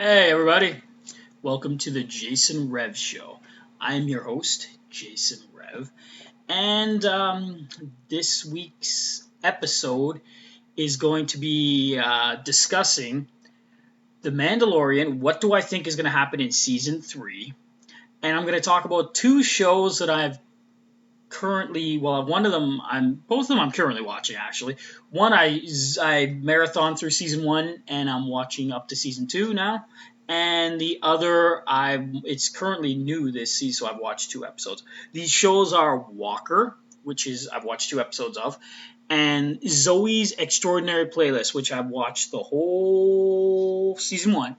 Hey everybody, welcome to the Jason Rev Show. I'm your host, Jason Rev, and this week's episode is going to be discussing The Mandalorian. What do I think is going to happen in season 3? And I'm going to talk about two shows that I've currently, well, both of them I'm currently watching actually. One I marathon through season 1 and I'm watching up to season 2 now, and the other it's currently new this season, so I've watched 2 episodes. These shows are Walker, which is I've watched 2 episodes of, and Zoey's Extraordinary Playlist, which I've watched the whole season 1,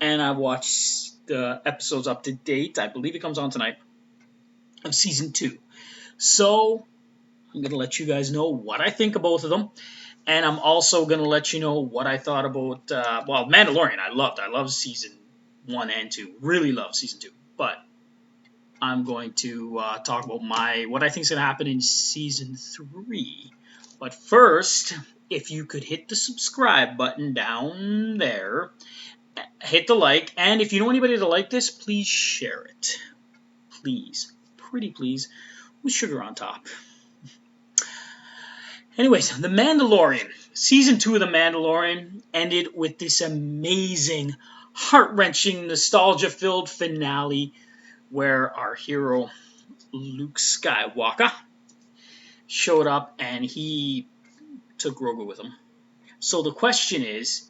and I've watched the episodes up to date. I believe it comes on tonight of season 2. So I'm going to let you guys know what I think of both of them. And I'm also going to let you know what I thought about, Mandalorian. I loved season 1 and 2. Really loved season 2. But I'm going to talk about what I think is going to happen in season 3. But first, if you could hit the subscribe button down there, hit the like, and if you know anybody to like this, please share it. Please. Pretty please. With sugar on top. Anyways, The Mandalorian. Season 2 of The Mandalorian ended with this amazing, heart-wrenching, nostalgia-filled finale where our hero, Luke Skywalker, showed up and he took Grogu with him. So the question is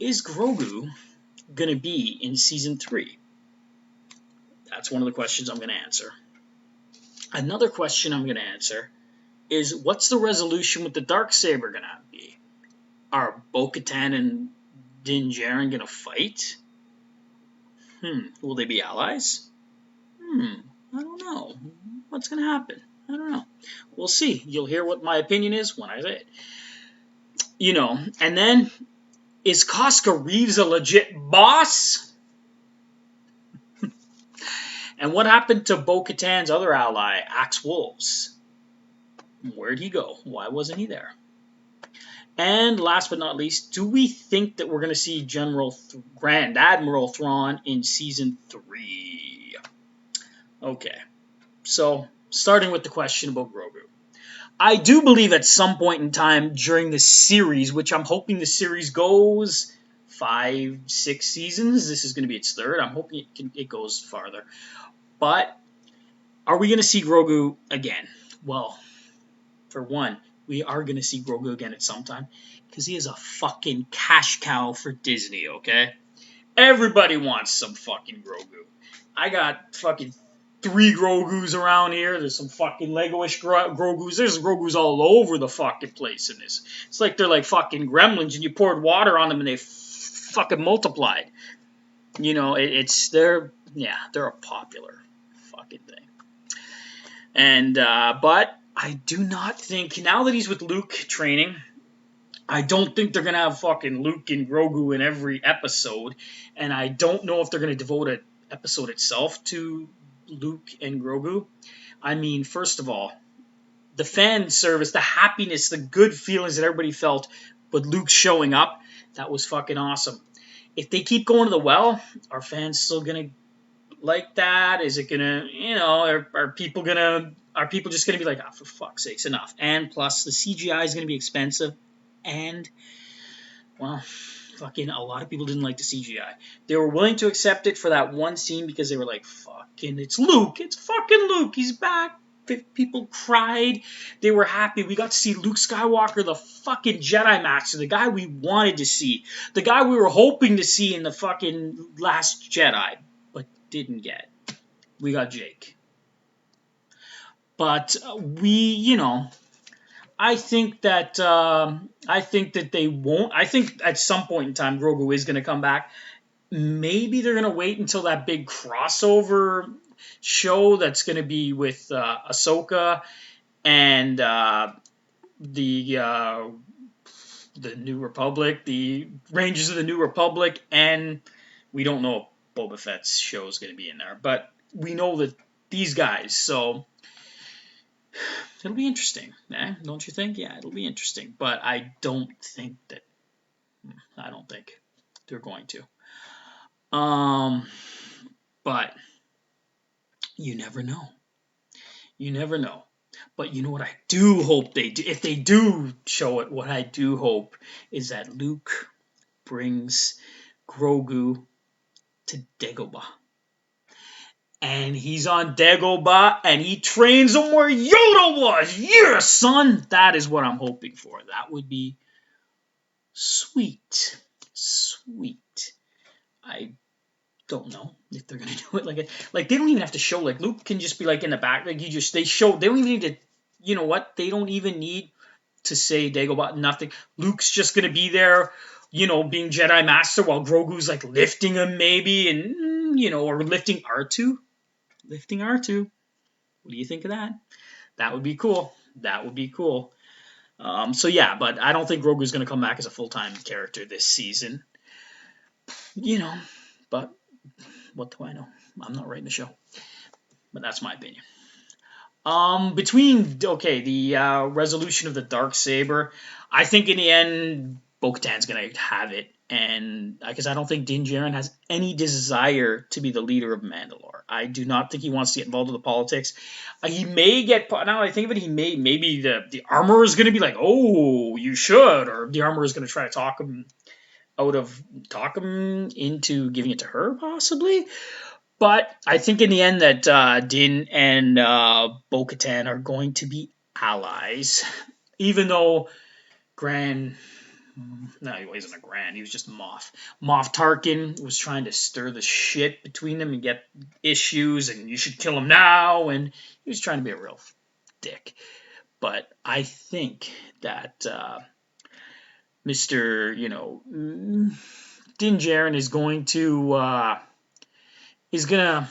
Grogu going to be in Season 3? That's one of the questions I'm going to answer. Another question I'm going to answer is, what's the resolution with the Darksaber going to be? Are Bo-Katan and Din Djarin going to fight? Will they be allies? I don't know. What's going to happen? I don't know. We'll see. You'll hear what my opinion is when I say it. And then, is Koska Reeves a legit boss? And what happened to Bo-Katan's other ally, Axe Wolves? Where'd he go? Why wasn't he there? And last but not least, do we think that we're going to see Grand Admiral Thrawn in Season 3? Okay, so starting with the question about Grogu. I do believe at some point in time during the series, which I'm hoping the series goes 5, 6 seasons. This is going to be its 3rd. I'm hoping it goes farther. But are we going to see Grogu again? Well, for one, we are going to see Grogu again at some time, because he is a fucking cash cow for Disney, okay? Everybody wants some fucking Grogu. I got fucking 3 Grogus around here. There's some fucking Lego-ish Grogus. There's Grogus all over the fucking place in this. It's like they're like fucking gremlins, and you poured water on them and they fucking multiplied. They're a popular fucking thing. And, but I do not think, now that he's with Luke training, I don't think they're going to have fucking Luke and Grogu in every episode. And I don't know if they're going to devote an episode itself to Luke and Grogu. I mean, first of all, the fan service, the happiness, the good feelings that everybody felt with Luke showing up, that was fucking awesome. If they keep going to the well, are fans still going to like that? Is it going to, are people just going to be like, for fuck's sakes, enough? And plus, the CGI is going to be expensive. And, well, fucking a lot of people didn't like the CGI. They were willing to accept it for that one scene because they were like, fucking, it's Luke. It's fucking Luke. He's back. People cried. They were happy. We got to see Luke Skywalker, the fucking Jedi Master, the guy we wanted to see, the guy we were hoping to see in the fucking Last Jedi, but didn't get. We got Jake. But I think that they won't. I think at some point in time Grogu is going to come back. Maybe they're going to wait until that big crossover show that's going to be with Ahsoka and the New Republic, the Rangers of the New Republic, and we don't know if Boba Fett's show is going to be in there, but we know that these guys, so it'll be interesting, don't you think? Yeah, it'll be interesting, but I don't think. They're going to. But you never know. You never know. But you know what I do hope they do? If they do show it, what I do hope is that Luke brings Grogu to Dagobah. And he's on Dagobah and he trains him where Yoda was. Yeah, son! That is what I'm hoping for. That would be sweet. Sweet. I don't know if they're gonna do it like they don't even have to show, like Luke can just be like in the back, like they don't even need to, you know what, they don't even need to say Dagobah, nothing. Luke's just gonna be there, being Jedi Master while Grogu's like lifting him maybe, and or lifting R2. Lifting R2. What do you think of that? That would be cool. That would be cool. So yeah, but I don't think Grogu's gonna come back as a full-time character this season. But what do I know? I'm not writing the show. But that's my opinion. The resolution of the Darksaber, I think in the end, Bo-Katan's gonna have it, and because I don't think Din Djarin has any desire to be the leader of Mandalore. I do not think he wants to get involved with the politics. He may get, now I think of it, maybe the armorer is gonna be like, oh, you should, or the armorer is gonna try to talk him into giving it to her, possibly. But I think in the end that Din and Bo-Katan are going to be allies, even though Gran. No, he wasn't a Gran. He was just Moff. Moff Tarkin was trying to stir the shit between them and get issues, and you should kill him now. And he was trying to be a real dick. But I think that Mr. Din Djarin is going to. He's gonna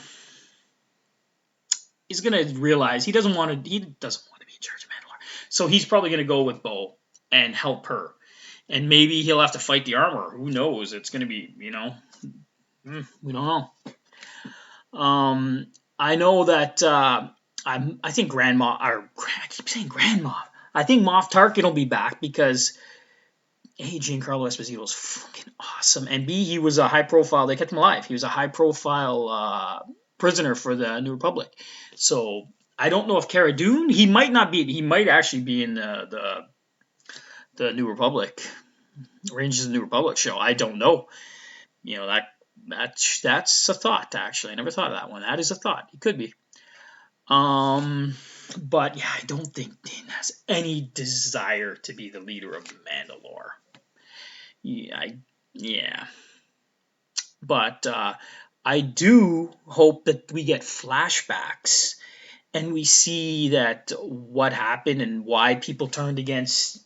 realize he doesn't want to be in charge of Mandalore. So he's probably gonna go with Bo and help her. And maybe he'll have to fight the armor. Who knows? It's gonna be, we don't know. I know that I think Grandma, or I keep saying Grandma. I think Moff Tarkin will be back because A, Giancarlo Esposito is fucking awesome, and B, he was a high profile. They kept him alive. He was a high profile prisoner for the New Republic. So I don't know if Cara Dune. He might not be. He might actually be in the New Republic, Rangers of the New Republic show. I don't know. That's a thought. Actually, I never thought of that one. That is a thought. He could be. But yeah, I don't think Din has any desire to be the leader of Mandalore. Yeah. But I do hope that we get flashbacks and we see that what happened and why people turned against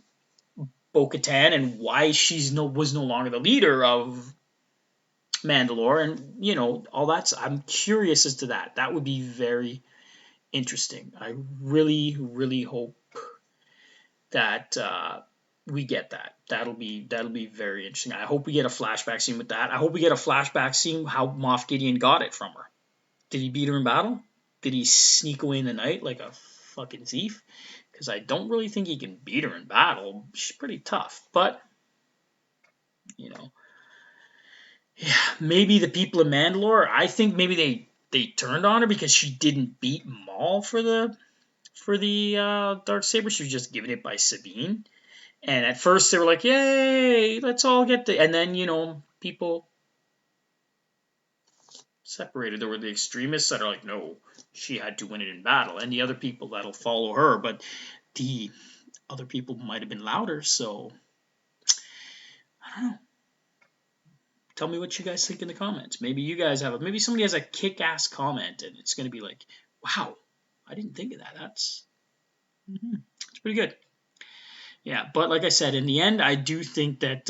Bo-Katan and why she was no longer the leader of Mandalore, and all that. I'm curious as to that. That would be very interesting. I really, really hope that we get that. That'll be very interesting. I hope we get a flashback scene with that. I hope we get a flashback scene how Moff Gideon got it from her. Did he beat her in battle? Did he sneak away in the night like a fucking thief? Because I don't really think he can beat her in battle. She's pretty tough. But, yeah, maybe the people of Mandalore, I think maybe they turned on her because she didn't beat Maul for the Darksaber. She was just given it by Sabine. And at first they were like, yay, let's all get the... And then, people separated. There were the extremists that are like, no, she had to win it in battle. And the other people that'll follow her. But the other people might have been louder, so... I don't know. Tell me what you guys think in the comments. Maybe you guys maybe somebody has a kick-ass comment, and it's going to be like, wow, I didn't think of that. That's pretty good. Yeah, but like I said, in the end, I do think that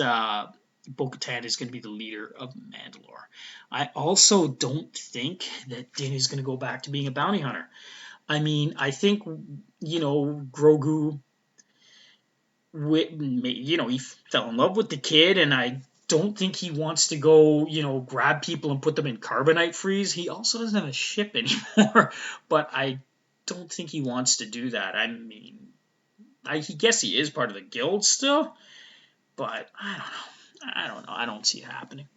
Bo-Katan is going to be the leader of Mandalore. I also don't think that Din is going to go back to being a bounty hunter. I mean, I think, Grogu, he fell in love with the kid, and I don't think he wants to go, grab people and put them in carbonite freeze. He also doesn't have a ship anymore, but I don't think he wants to do that. I mean, I guess he is part of the guild still, but I don't know. I don't know. I don't see it happening.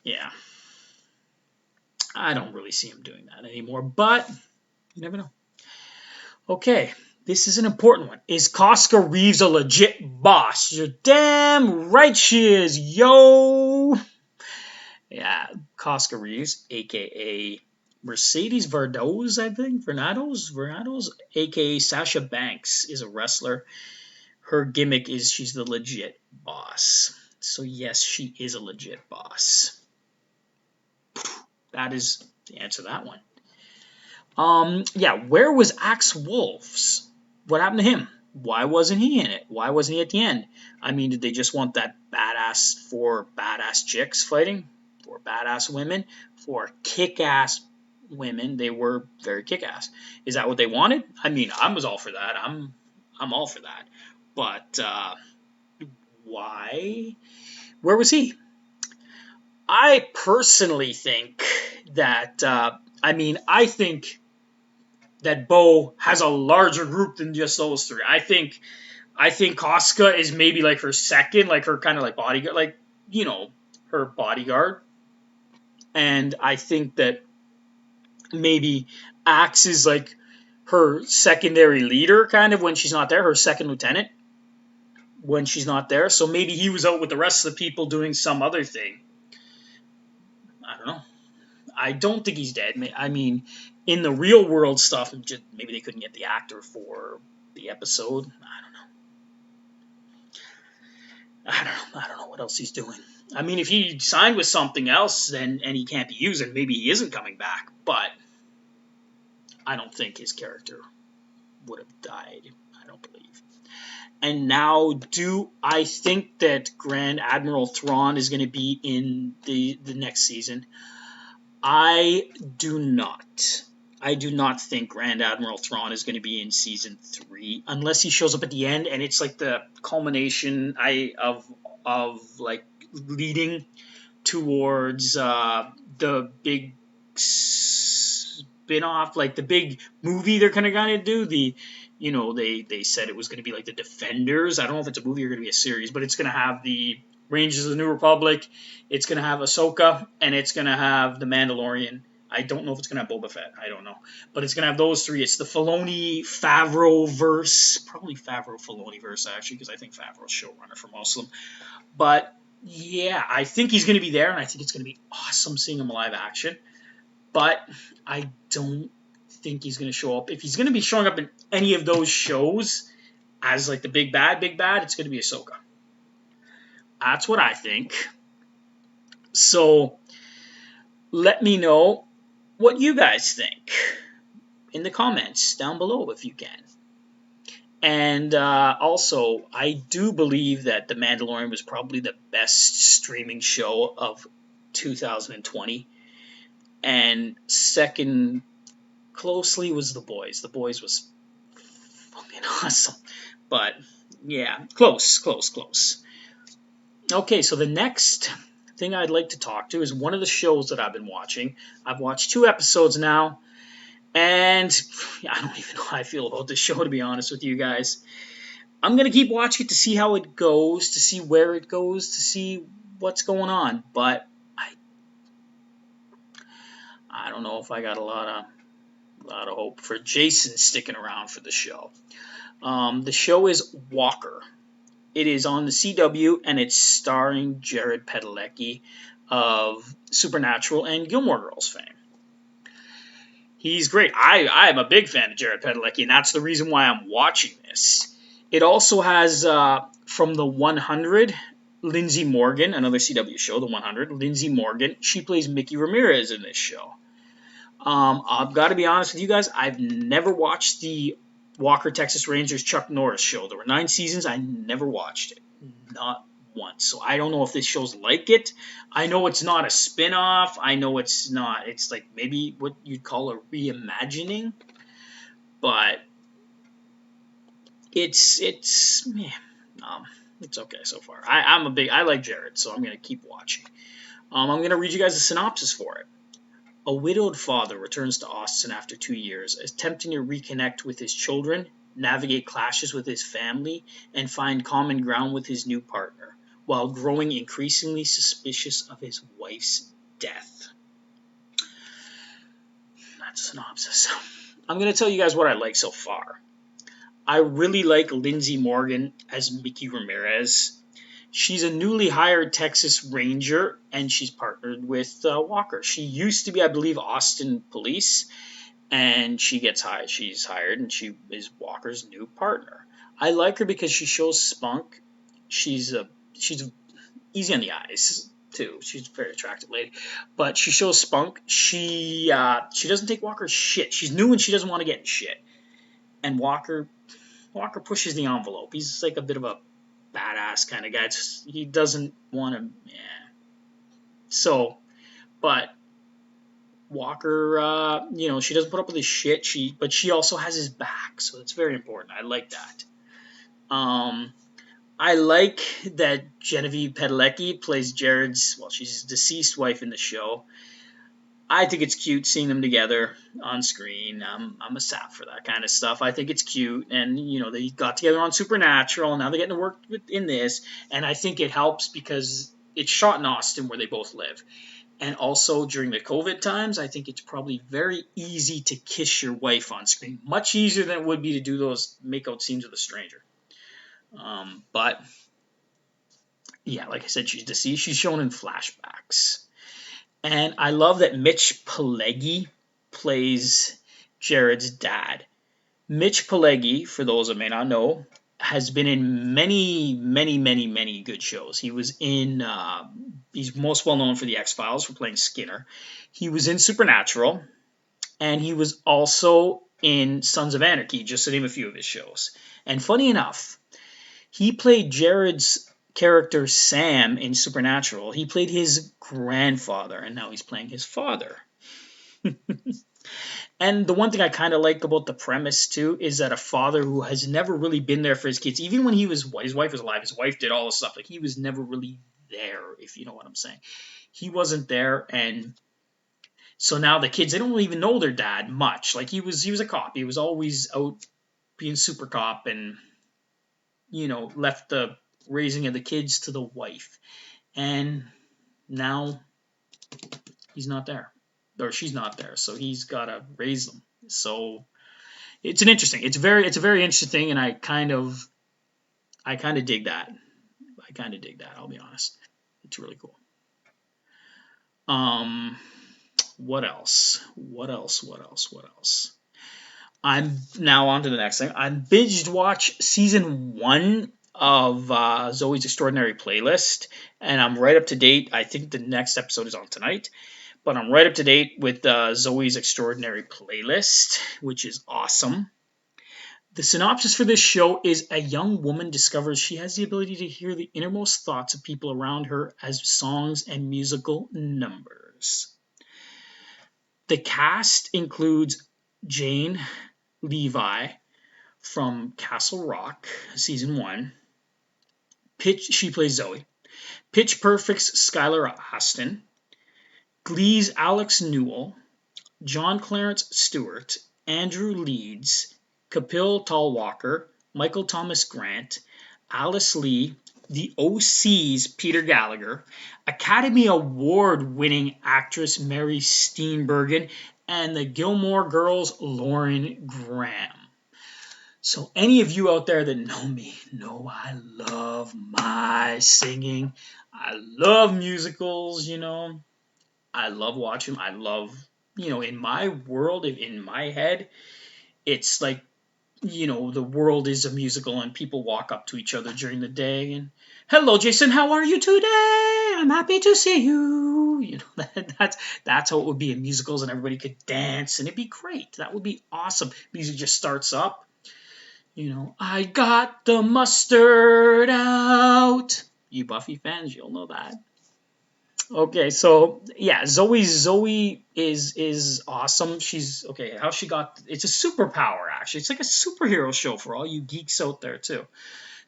Yeah, I don't really see him doing that anymore, but you never know. Okay, this is an important one. Is Casca Reeves a legit boss? You're damn right she is, yo! Yeah, Casca Reeves, aka Mercedes Vardoz, I think. Vernados, aka Sasha Banks, is a wrestler. Her gimmick is she's the legit boss. So, yes, she is a legit boss. That is the answer to that one. Yeah, where was Axe Wolves? What happened to him? Why wasn't he in it? Why wasn't he at the end? I mean, did they just want that four badass chicks fighting? Four badass women? Four kick-ass women. They were very kick-ass. Is that what they wanted? I mean, I was all for that. I'm all for that. But why? Where was he? I personally think that I think that Bo has a larger group than just those three. I think Casca is maybe like her second, like her kind of like bodyguard, like her bodyguard, and I think that maybe Axe is like her secondary leader, kind of when she's not there, her second lieutenant when she's not there. So maybe he was out with the rest of the people doing some other thing. I don't know. I don't think he's dead. I mean, in the real world stuff, maybe they couldn't get the actor for the episode. I don't know what else he's doing. I mean, if he signed with something else, and he can't be used, and maybe he isn't coming back. But I don't think his character would have died. I don't believe. And now, do I think that Grand Admiral Thrawn is going to be in the next season? I do not. I do not think Grand Admiral Thrawn is going to be in season 3 unless he shows up at the end and it's like the culmination of like leading towards the big spin-off, like the big movie they're kind of going to do. They said it was going to be like the Defenders. I don't know if it's a movie or going to be a series, but it's going to have the Rangers of the New Republic, it's going to have Ahsoka, and it's going to have the Mandalorian. I don't know if it's going to have Boba Fett. I don't know. But it's going to have those three. It's the Filoni-Favreau-verse. Probably Favreau-Filoni-verse, actually, because I think Favreau's showrunner for most of them. But, yeah, I think he's going to be there, and I think it's going to be awesome seeing him live action. But I don't think he's going to show up. If he's going to be showing up in any of those shows as, like, the big bad, it's going to be Ahsoka. That's what I think. So let me know what you guys think in the comments down below if you can. And also, I do believe that The Mandalorian was probably the best streaming show of 2020. And second closely was The Boys. The Boys was fucking awesome. But yeah, close. Okay, so the next thing I'd like to talk to is one of the shows that I've been watching. I've watched 2 episodes now, and I don't even know how I feel about this show, to be honest with you guys. I'm going to keep watching it to see how it goes, to see where it goes, to see what's going on, but I don't know if I got a lot of hope for Jason sticking around for the show. The show is Walker. It is on the CW, and it's starring Jared Padalecki of Supernatural and Gilmore Girls fame. He's great. I am a big fan of Jared Padalecki, and that's the reason why I'm watching this. It also has, from the 100, Lindsay Morgan, another CW show, the 100. Lindsay Morgan, she plays Mickey Ramirez in this show. I've got to be honest with you guys, I've never watched the Walker, Texas Rangers Chuck Norris show. There were 9 seasons. I never watched it. Not once. So I don't know if this show's like it. I know it's not a spin-off. I know it's not. It's like maybe what you'd call a reimagining. But it's okay so far. I like Jared, so I'm going to keep watching. I'm going to read you guys a synopsis for it. A widowed father returns to Austin after 2 years, attempting to reconnect with his children, navigate clashes with his family, and find common ground with his new partner. while growing increasingly suspicious of his wife's death. That's a synopsis. I'm going to tell you guys what I like so far. I really like Lindsay Morgan as Mickey Ramirez. She's a newly hired Texas Ranger, and she's partnered with Walker. She used to be, I believe, Austin Police, and she gets hired. She's hired, and she is Walker's new partner. I like her because she shows spunk. She's easy on the eyes too. She's a very attractive lady, but she shows spunk. She doesn't take Walker's shit. She's new and she doesn't want to get in shit. And Walker pushes the envelope. He's like a bit of a badass kind of guy. He doesn't want to. Yeah. So, but Walker, she doesn't put up with his shit. But she also has his back, so it's very important. I like that. I like that Genevieve Pileggi plays Jared's. Well, she's his deceased wife in the show. I think it's cute seeing them together on screen. I'm a sap for that kind of stuff. I think it's cute, and they got together on Supernatural, and now they're getting to work in this, and I think it helps because it's shot in Austin where they both live, and also during the COVID times, I think it's probably very easy to kiss your wife on screen, much easier than it would be to do those makeout scenes with a stranger. But yeah, like I said, she's deceased. She's shown in flashbacks. And I love that Mitch Pileggi plays Jared's dad. Mitch Pileggi, for those that may not know, has been in many, many, many, many good shows. He was in, he's most well known for The X-Files for playing Skinner. He was in Supernatural, and he was also in Sons of Anarchy, just to name a few of his shows. And funny enough, he played Jared's character Sam in Supernatural. He played his grandfather, and now he's playing his father. And the one thing I kind of like about the premise too is that a father who has never really been there for his kids, even when his wife was alive, his wife did all the stuff. Like, he was never really there, if you know what I'm saying. He wasn't there, and so now the kids, they don't really even know their dad much. Like, he was a cop. He was always out being super cop, and left the raising of the kids to the wife, and now he's not there, or she's not there, so he's got to raise them. So it's a very interesting thing, and I kind of dig that. I'll be honest, it's really cool. What else? I'm now on to the next thing. I binged watch season 1 of Zoey's Extraordinary Playlist, and I'm right up to date. I think the next episode is on tonight, but I'm right up to date with Zoey's Extraordinary Playlist, which is awesome. The synopsis for this show is: a young woman discovers she has the ability to hear the innermost thoughts of people around her as songs and musical numbers. The cast includes Jane Levi from Castle Rock, season 1. She plays Zoey. Pitch Perfect's Skylar Astin. Glee's Alex Newell. John Clarence Stewart. Andrew Leeds. Kapil Talwalkar. Michael Thomas Grant. Alice Lee. The OC's Peter Gallagher. Academy Award-winning actress Mary Steenburgen. And the Gilmore Girls' Lauren Graham. So any of you out there that know me know I love my singing. I love musicals, I love watching them. I love, in my world, in my head, it's like, the world is a musical and people walk up to each other during the day and, hello, Jason, how are you today? I'm happy to see you. That's how it would be in musicals, and everybody could dance, and it'd be great. That would be awesome. Music just starts up. I got the mustard out. You Buffy fans, you'll know that. Okay, so yeah, Zoey is awesome. She's okay. How she got? It's a superpower, actually. It's like a superhero show for all you geeks out there too.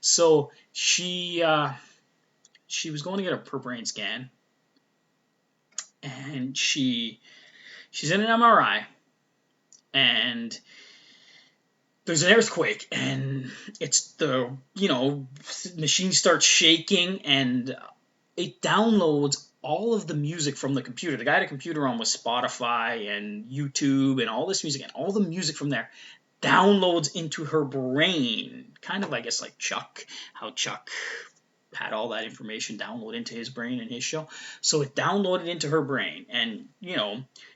So she was going to get her brain scan, and she's in an MRI, and there's an earthquake, and it's the machine starts shaking, and it downloads all of the music from the computer. The guy had a computer on with Spotify and YouTube and all this music, and all the music from there downloads into her brain. Kind of, I guess, like Chuck, how Chuck had all that information download into his brain in his show. So it downloaded into her brain, and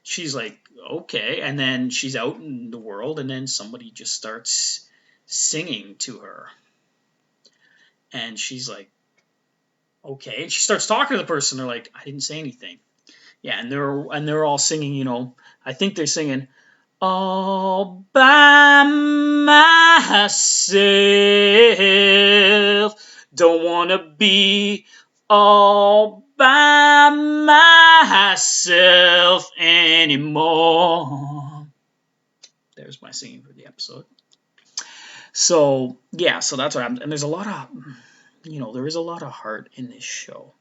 she's like, okay, and then she's out in the world, and then somebody just starts singing to her, and she's like, okay, and she starts talking to the person. They're like, I didn't say anything. Yeah, and they're all singing. I think they're singing all by myself. Don't wanna be all by myself anymore. There's my singing for the episode. So yeah, so that's what happened. And there's a lot of, there is a lot of heart in this show.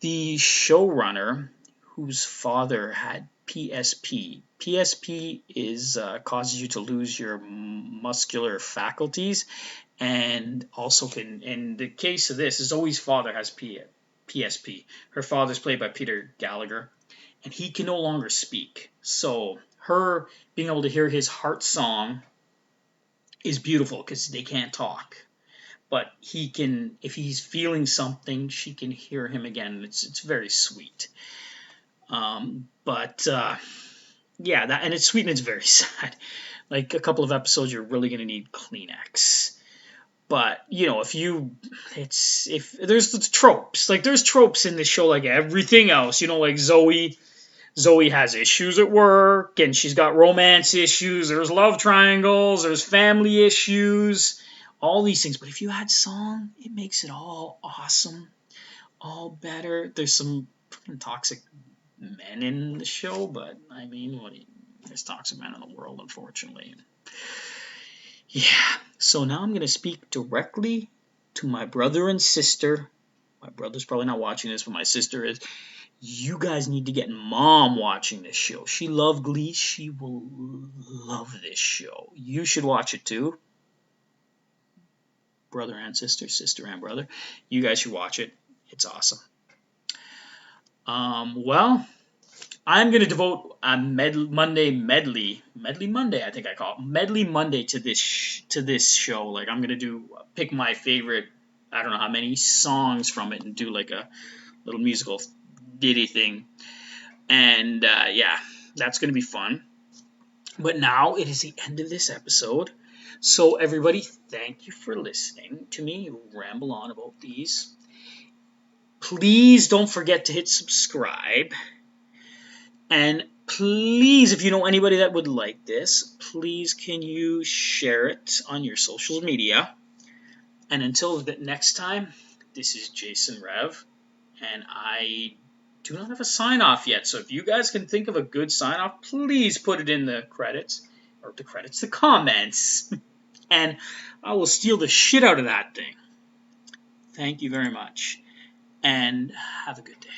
The showrunner, whose father had PSP. PSP is causes you to lose your muscular faculties, and also can, in the case of this, Zoey's father has PSP. Her father's played by Peter Gallagher, and he can no longer speak. So her being able to hear his heart song is beautiful because they can't talk. But he can, if he's feeling something, she can hear him again. It's very sweet. Yeah, that, and it's sweet and it's very sad. Like a couple of episodes, you're really gonna need Kleenex. But if there's the tropes, like there's tropes in this show, like everything else. Like Zoey has issues at work, and she's got romance issues. There's love triangles. There's family issues. All these things. But if you add song, it makes it all awesome, all better. There's some fucking toxic men in the show, but I mean, there's toxic men in the world, unfortunately. Yeah. So now I'm going to speak directly to my brother and sister. My brother's probably not watching this, but my sister is. You guys need to get Mom watching this show. She loved Glee. She will love this show. You should watch it too. Brother and sister, sister and brother. You guys should watch it. It's awesome. Well, I'm going to devote a Medley Monday, I think I call it, Medley Monday to this show. Like, I'm going to pick my favorite, I don't know how many songs from it, and do like a little musical ditty thing. And yeah, that's going to be fun. But now it is the end of this episode. So everybody, thank you for listening to me ramble on about these. Please don't forget to hit subscribe. And please, if you know anybody that would like this, please can you share it on your social media. And until the next time, this is Jason Rev, and I do not have a sign-off yet. So if you guys can think of a good sign-off, please put it in the comments. And I will steal the shit out of that thing. Thank you very much. And have a good day.